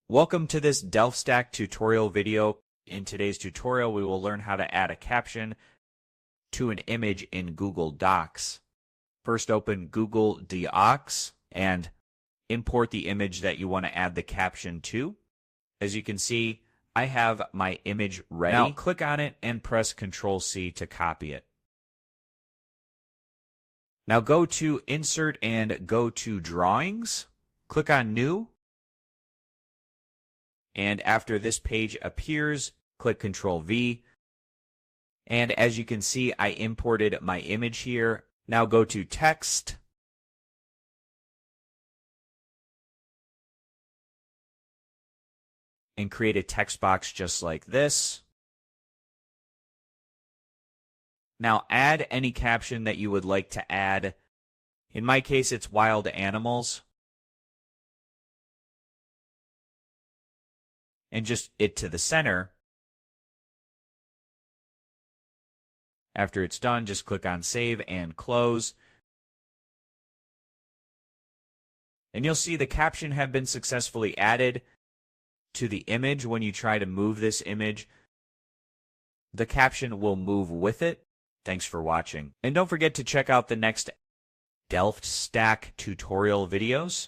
Welcome to this DelftStack tutorial video. In today's tutorial, we will learn how to add a caption to an image in Google Docs. First, open Google Docs and import the image that you want to add the caption to. As you can see, I have my image ready. Now, click on it and press Ctrl-C to copy it. Now go to Insert and go to Drawings. Click on New. And after this page appears, click Ctrl-V. And as you can see, I imported my image here. Now go to Text. And create a text box just like this. Now add any caption that you would like to add. In my case, it's wild animals. And just it to the center. After it's done, just click on Save and Close. And you'll see the caption have been successfully added to the image. When you try to move this image, the caption will move with it. Thanks for watching. And don't forget to check out the next DelftStack tutorial videos.